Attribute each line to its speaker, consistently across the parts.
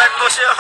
Speaker 1: Nagbo siya.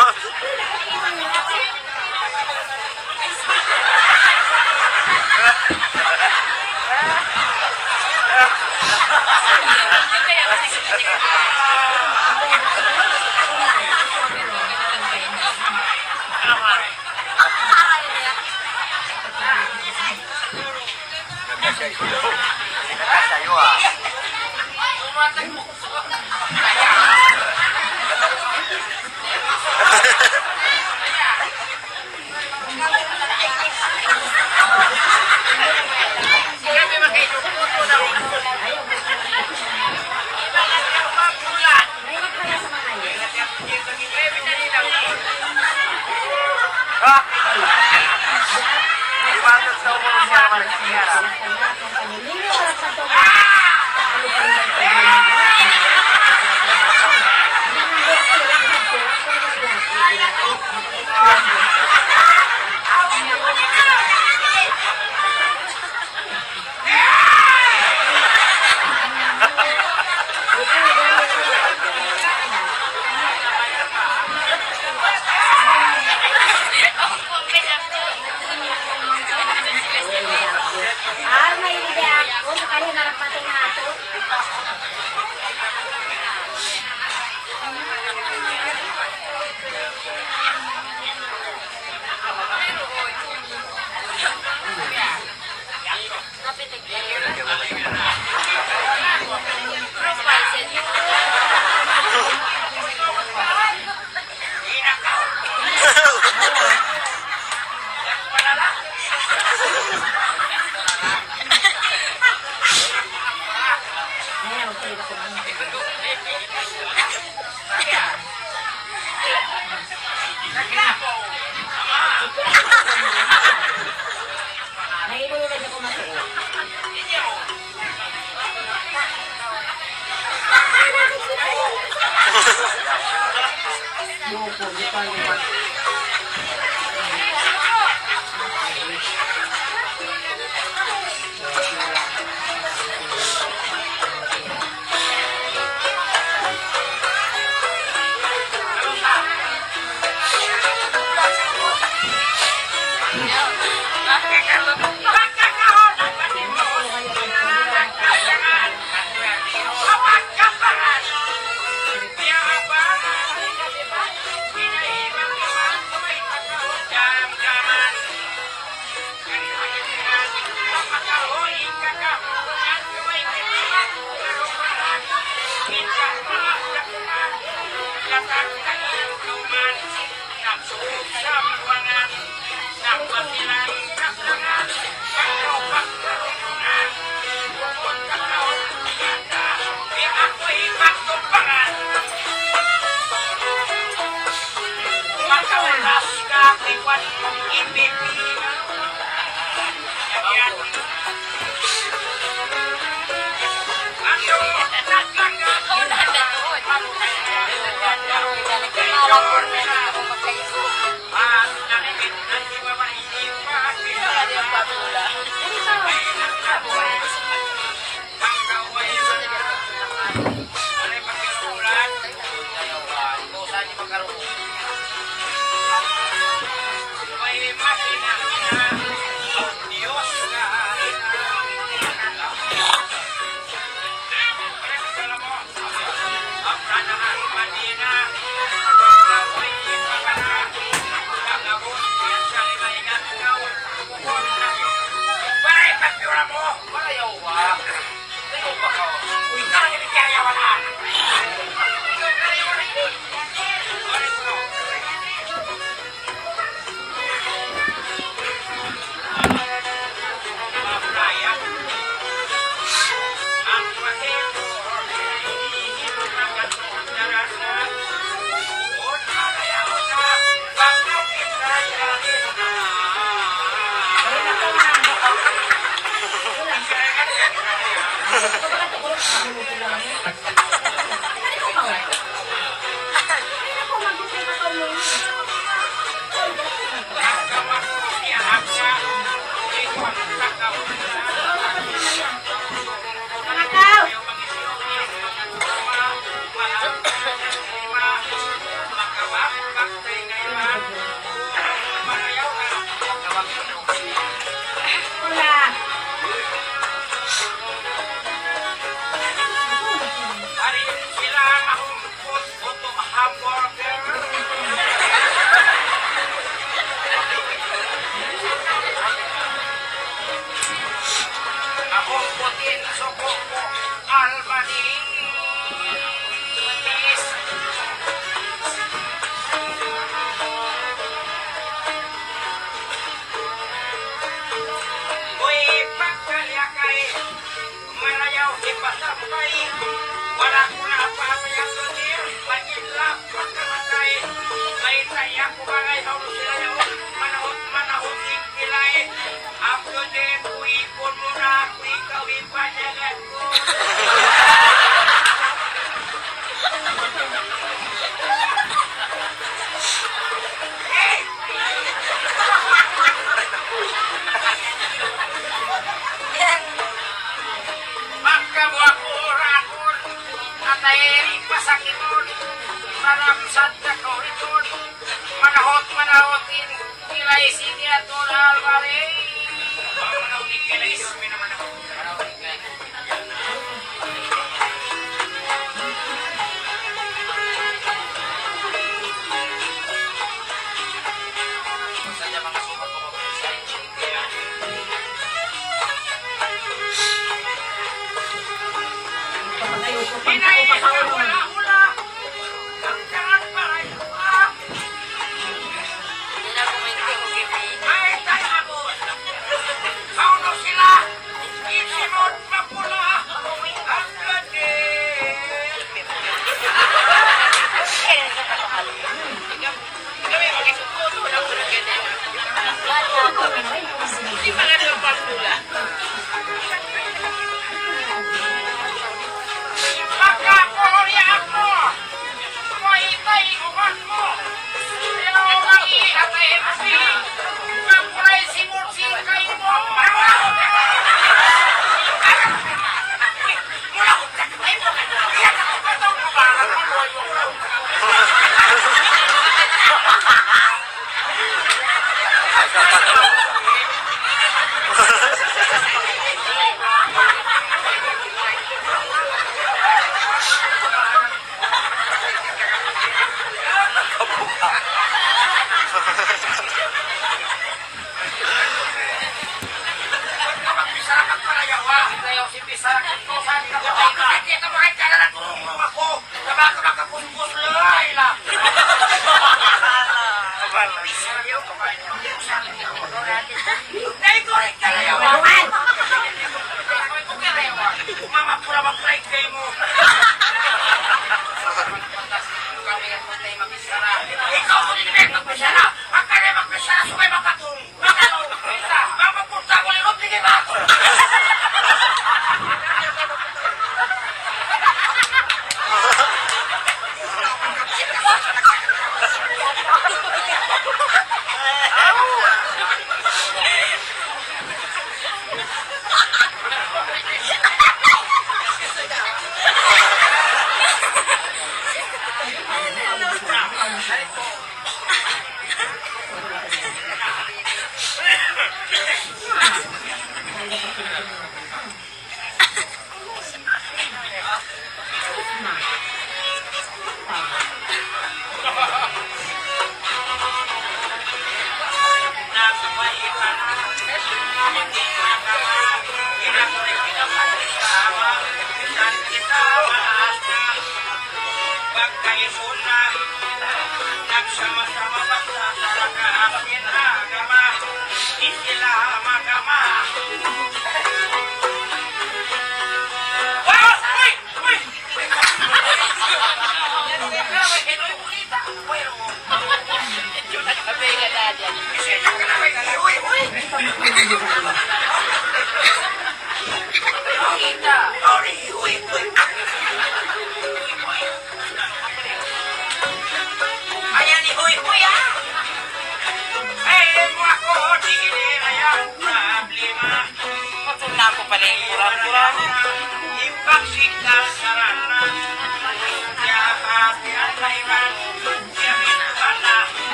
Speaker 1: Ikaw mo din magpasara! Ang kanya magpasara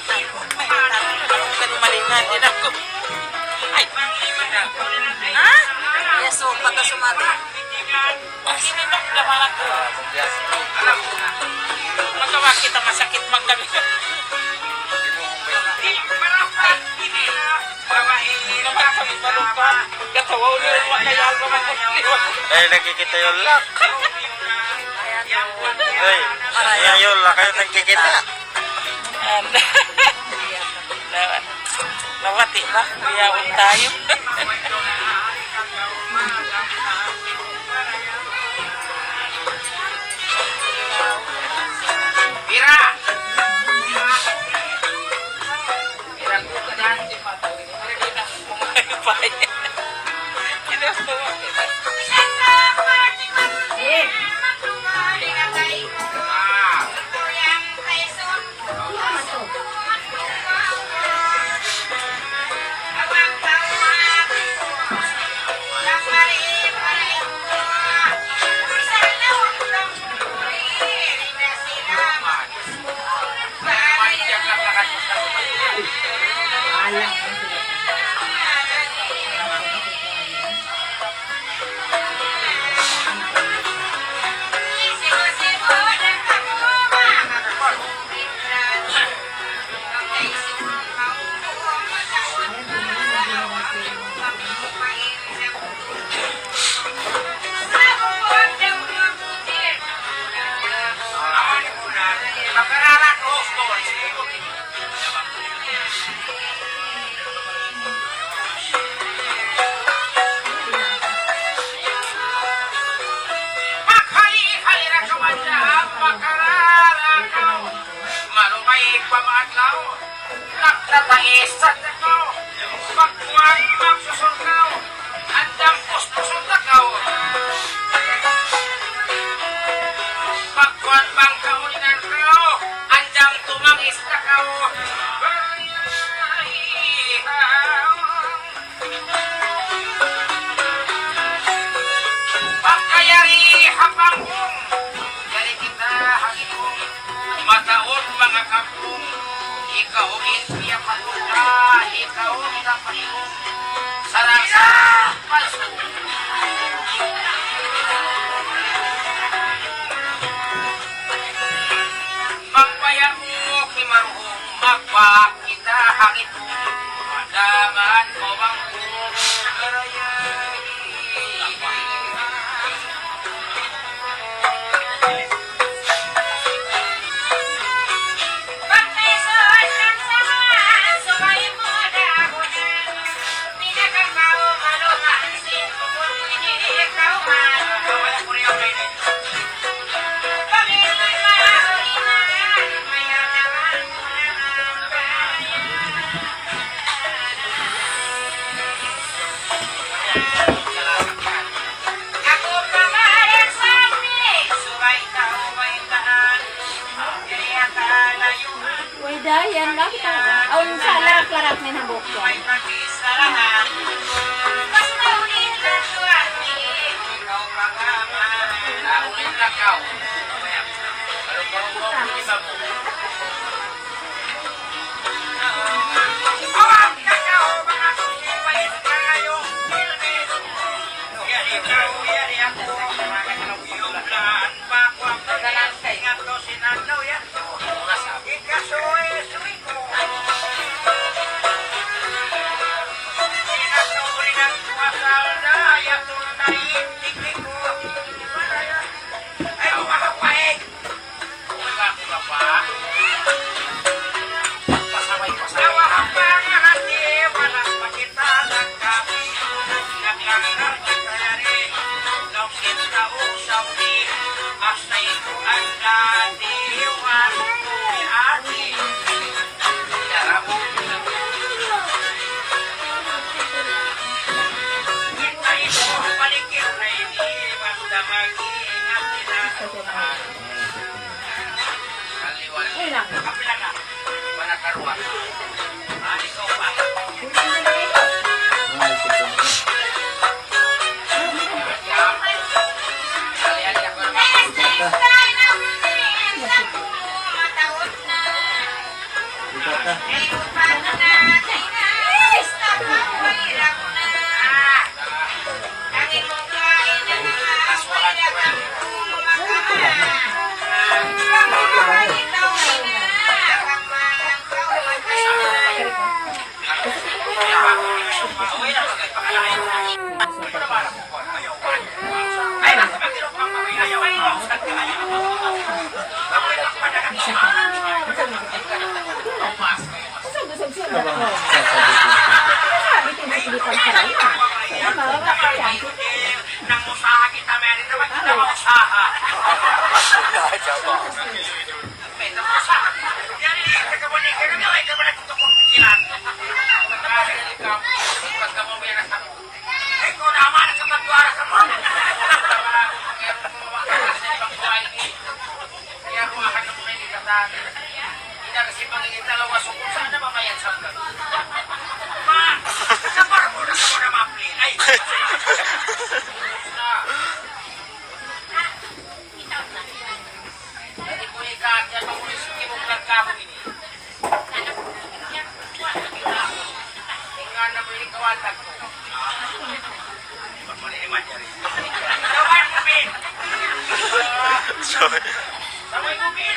Speaker 1: Ganun malingan din ako. Ay! Ha?
Speaker 2: Yes, so pagka sumati.
Speaker 1: Sinunok naman ako. Magawa kita masakit magdami ka. Naman kami malupa. Katawaw niyo yung makayal naman ko.
Speaker 3: Ay, nakikita yung lak. Ay, ayan yung lak kayo nakikita.
Speaker 1: Nawati ba? Kuyaon tayo. Mira! Mira ko ka dyan. Kumain. Kinasawa kita.
Speaker 2: Dayan lang kita. Aun sa larak-larak may nabok ko. Busog siya ba? Sabi tinasilipan ka rin ha. Wala ka yan.
Speaker 1: Nang usaha kita, meron naman kita mag-usaha. Pwede mo sa yan, kagabalik ka na gawin ka mo nagtutukong pikilan. Pagkakalit ka, pagkamamayan ka mo. Eh, kung naman ang kapagwara ka mo. Kaya kumakan na muna yung ikatan. Kasi pangingin dalawa sukong sana mamayan sa mga. Ma! Kapar mo na sa mga maplin. Ay! Hindi ko ikat. Yan mamulis yung kimong kamo ini. Tingnan na mo yung kawantag ko. Pagmaliliman niya rin. Tawag mo, Bin!
Speaker 3: Sorry.
Speaker 1: Tawag mo, Bin!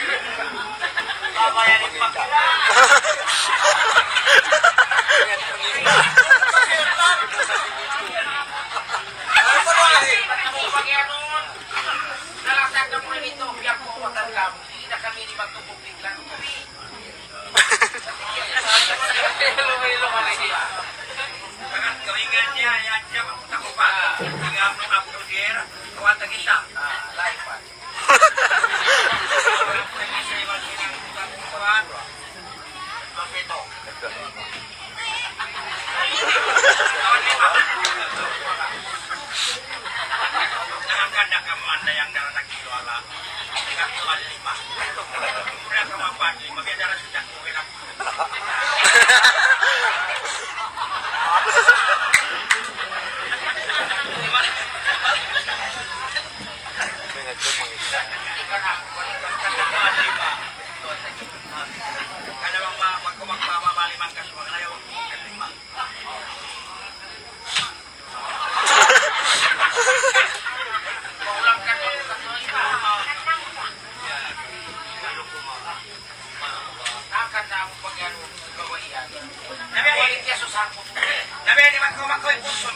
Speaker 1: Babayanin pa kita. Nalaksak na muna nito, biyak ko matang kamo. Hindi na kami ni magtupupig lang kami. Kalingan niya, yan siya, mapunta ko pa. Hindi mo na po diera, kawata kita. Live pa. Nakaganda ka mo anda yang darah nagkiwala. Tingnan ko ang lima. Muna ka mapan, lima biya darah sudah ko kailang.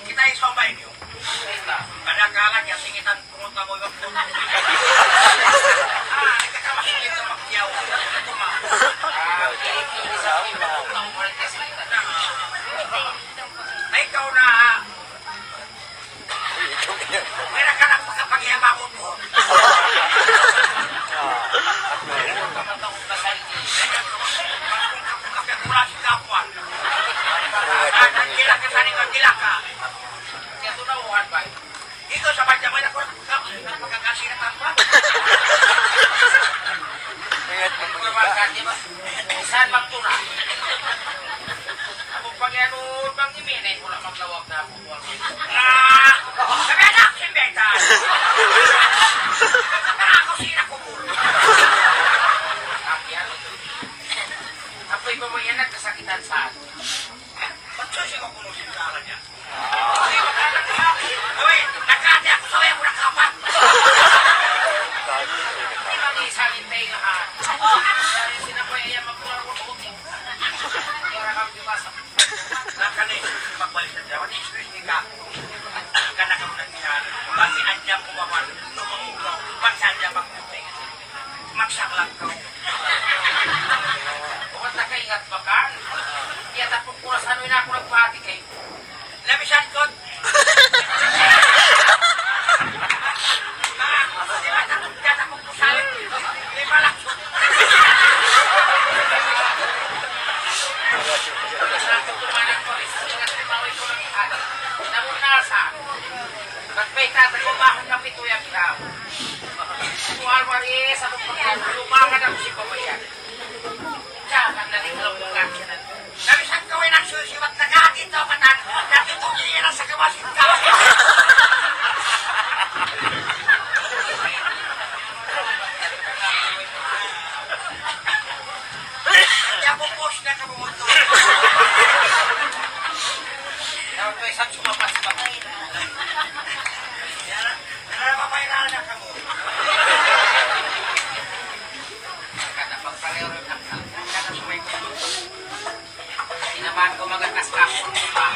Speaker 1: Kita isombay niyo. Pada kalah yang singitan pumunta mo yung pumunta. Nagkakamasikin ito magdiyaw. Ito ma. Ay, ikaw na. May nagkanak pa kapag ihababot mo. Kapag si kapuan. Gila ka sa rin ang gila ka. Kaya ito na uwan ba? Ito sa banyaman ako magkakasinan pa. Saan magtuna? Ako pag yan bang iminay ko lang maglawag na ako. Sabi anak, simbeta! Ako sila ko muro. Apoy pa mo yan nagkasakitan sa ato. Ba't siya ko kung sinasala niya? Uy, nakati ako sa waya mo na kapat! Hindi mag-isalin tayo nga. Dahil sinapoy ay magpulang ko ko niya. Hindi orang kami dibasa. Nakani, pagbalik sa Jawa, di iswis ni ka. Kana ka mo nagsihan. Basi andyan ko ba man, lumangulaw. Basi andyan magputing. Magsaklang ka. Huwag na kaingat ba ka? Iya tapos pulas ano na ako nagpahati kayo. Labisan ko. Di ba tapos dyan ako pusalit? Di ba lang? Nakit tumanan ko rin. Ingat limawin ko lang ihali. Namunasa. Nagpay tatag ko bakong kapito yung ilaw. Kuwal wari sa pagpagyan. Lumangan ako si Pabayan. Diyan ang nalinglaw yung aksyonan. Nabisan ko ay nagsusiwat na kahit ito matan. Dati itong iira sa kawasin ka. Hindi ako post na kabumunto. Dapat ko isang sumapas pa. Napapairal na ka mo. Kada pagpalero na ka. Kada sumay ko. naman kumagatas ka kung pa.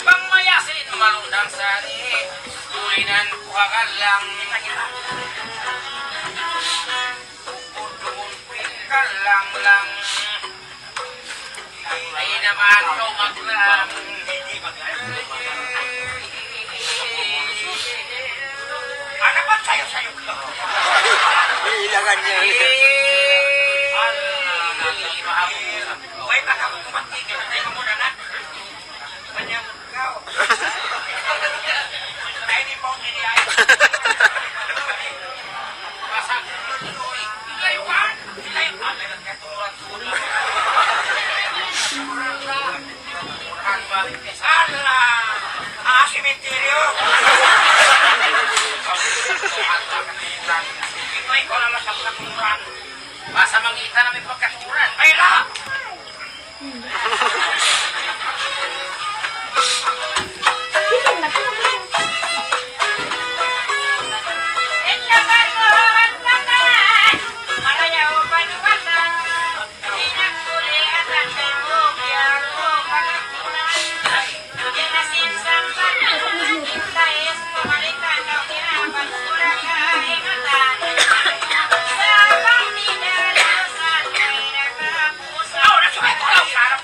Speaker 1: Pangmayasin malundang sari, kulinan kuhagalang Udun kalang lang ay naman kau maglang ano ba sayo-sayo ka?
Speaker 3: Ilangan niya.
Speaker 1: Uy, baka mo tumatigil na tayo muna na. Manyang ikaw. Ay, di mo kiniyay. Basa. Uy, ilayuan. Ilayuan. Meron ka tulang-tulang. Ala! Simenteryo! Ito, ikaw na masang kakuran. Basa mangita na may pagkasuran. Ay, la!
Speaker 2: Bitin na, bitin.
Speaker 1: Oh, nasa may tulaw! Sarap!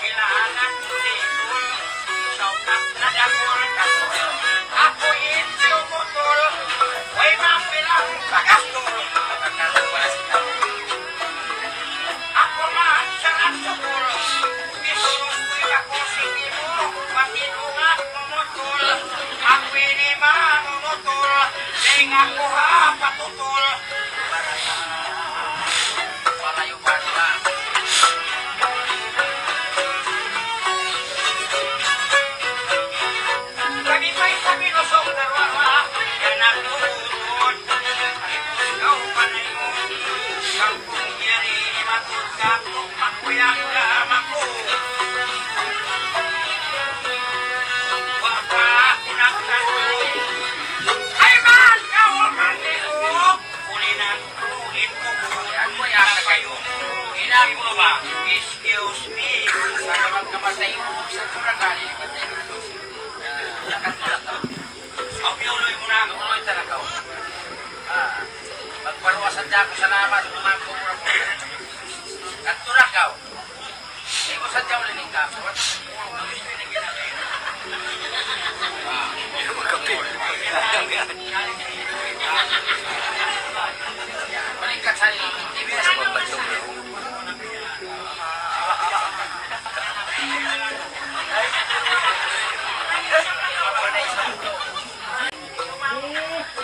Speaker 1: Kailangan ko dito. Ikaw na dakol. Ako hindi umutol. Way mapilang pagkastol. Pagkastol pala sila. Ako man sa nagsukol. Isunod ko'y ako sige mo. Matinungat mamutol. Ako hindi mamutol. Ding ako ha patutol. Malayo pa nila. Kami pa'y sa pinusong darwara. Yan ang tumunod. Ikaw panay mo. Kang pungyari matut ka. Makuyang lamang ko. Wapa ako nagtanong. Ay man! Kawal man nilo. Kulinan kulit ko. Yan mo yan na kayo. Inan mo ba? Excuse me. Sa kamag-kamatay mo sa kuragali. Ang pinuloy mo na. Pinuloy talaga. Magparuwasan niya ako salamat. Magpumura mo. At turakaw. Hindi ko sadya uliling ka. Balikat sa iyo. Ibig sa pagbatong.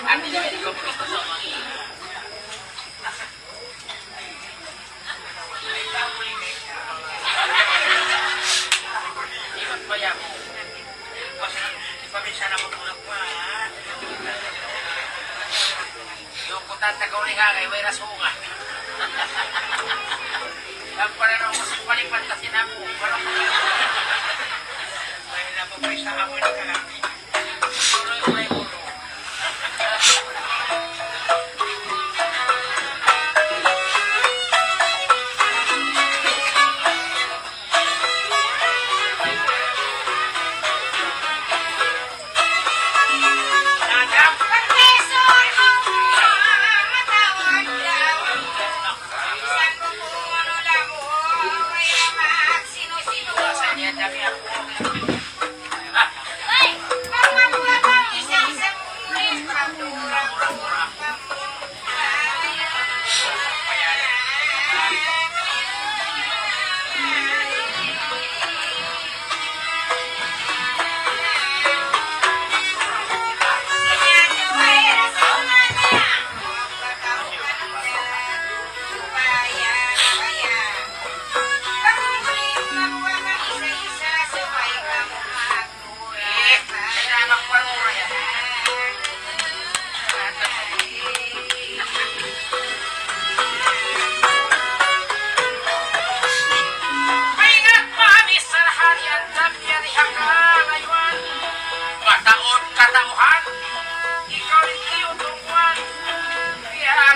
Speaker 1: Ano yung ikaw gusto sa mga iwan ba yan? Ipabisa na matulog mo ha? Yung kutan na gawin nga kay Wera Sunga. Ang pananaw mo sa palipat kasi na mo. Dahil napapisa ako ng kalami. Tuloy-tuloy mo.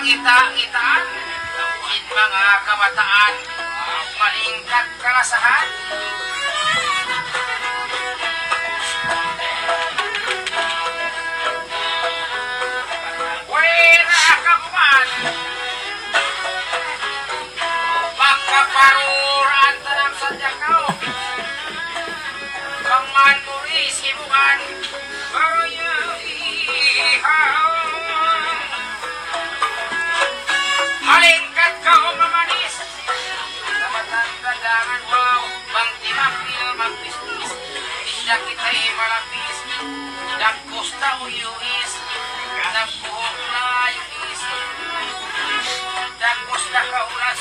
Speaker 1: Kita-kitaan, in mga kabataan, malingkat kalasahan. Wera kapuman, magkaparuran tanang sadyakaw, pangman muri sibukan, kaya ihaw. Malingkat ka o mamanis. Sa matang-tagangan, wow. Bang timapil, magpistis. Isya kita'y malapis. Dagkos na uyuis. Dagkuhok na yuis. Dagkos na kaulas.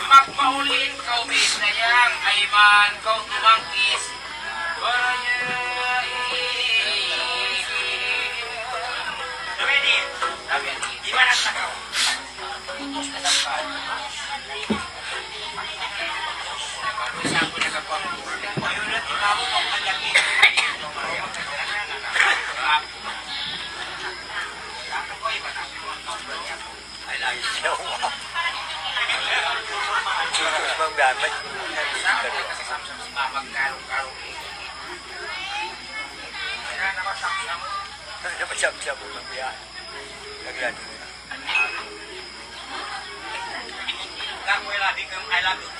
Speaker 1: Magpaulin kau bisayang. Ay man kau tumangkis. Di mana sakau? Putus na dapat. Bisa ako nagapang. Ayun na, ikaw mo ang kalaki. Ay, lagi siya. Bang damay. Sama kasi samsam si Mamang karong-karong. Kaya naman samsam.
Speaker 3: Macam-macam pun biar. Lagi-lagi. Kamu lagi ke I love you.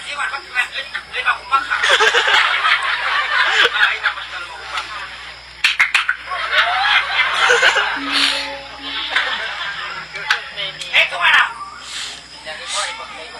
Speaker 3: Iwan, ba't lima kumak ka? Ay, dapat dalawa kumak. Ito nga na!
Speaker 1: Lagi mo, ipag-play ko.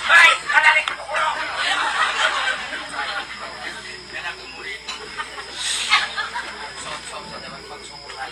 Speaker 3: Ay! Kalalik ko kulo!
Speaker 1: Sok-sok sa dapat pagsunguran.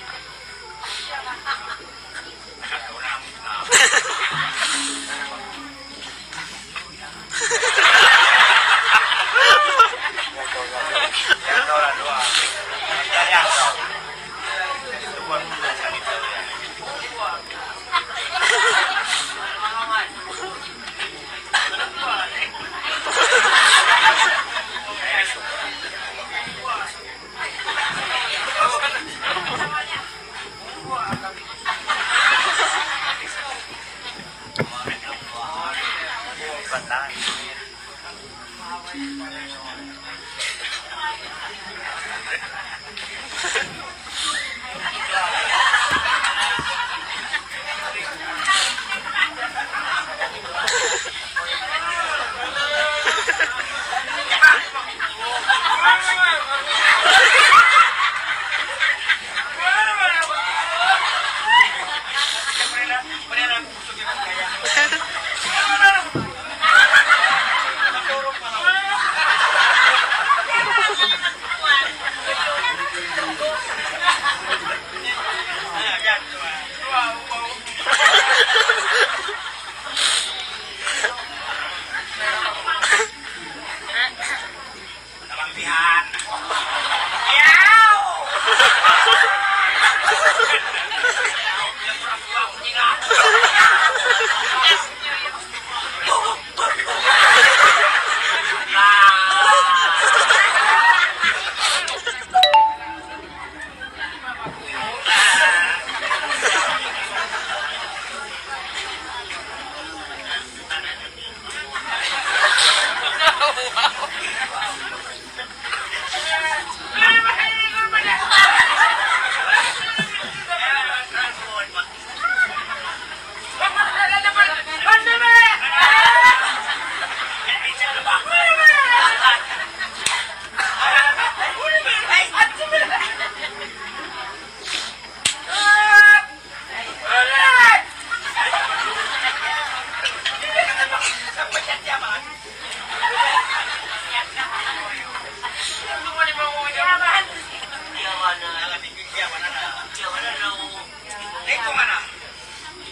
Speaker 3: Ito nga na!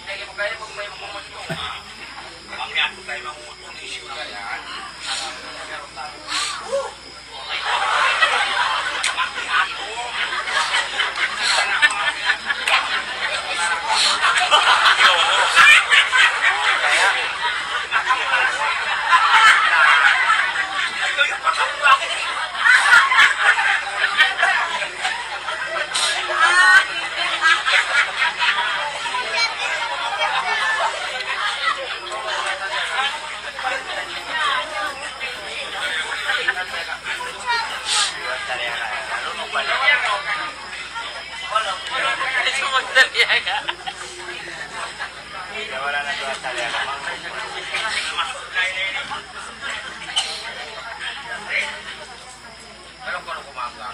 Speaker 1: Lagi mo kaya kung may mamumunto.
Speaker 3: Mamaya ko tayo mangutong issue na yan.
Speaker 1: Ito magdaliaga.
Speaker 3: Wala na doon talaga.
Speaker 1: Meron ko nung kumaga.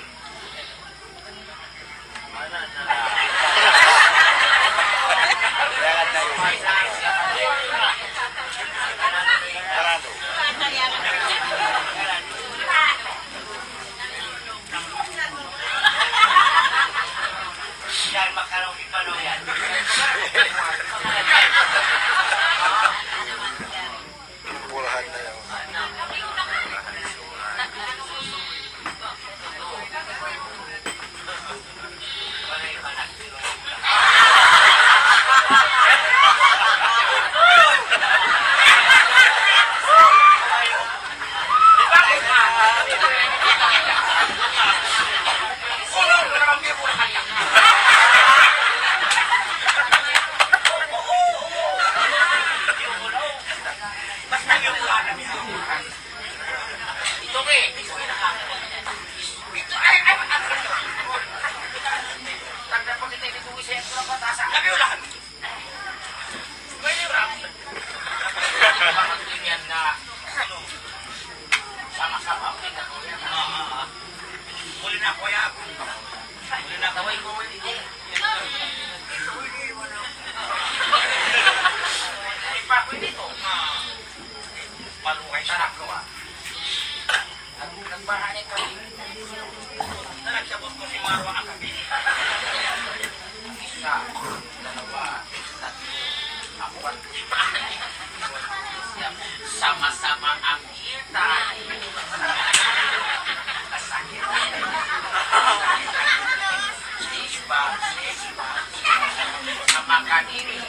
Speaker 3: Yan, makarong ipano yan.
Speaker 4: Murahan na yun.
Speaker 1: Sama-sama ang pinatuloy.
Speaker 3: Huli na kuya. Huli na
Speaker 1: Taway ko mo hindi. Ay, pa ko dito.
Speaker 3: Palukay siya.
Speaker 1: Sarap ko ah. Nagbahanay ko.
Speaker 3: Nagsabot ko si Marwa ang gabi.
Speaker 1: Isa, dalawa, tatlo, apat, sama-sama ang kita. Kasakit. Iba, sama ka diri.